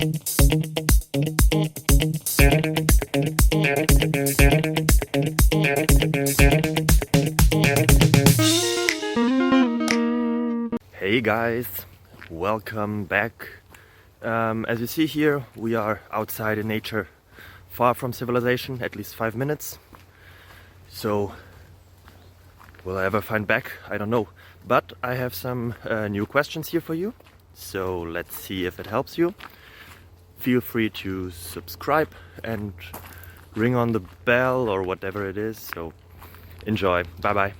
Hey guys, welcome back. As you see here, we are outside in nature, far from civilization, at least 5 minutes. So, will I ever find back? I don't know. But I have some new questions here for you. So let's see if it helps you. Feel free to subscribe and ring on the bell or whatever it is. So enjoy. Bye bye.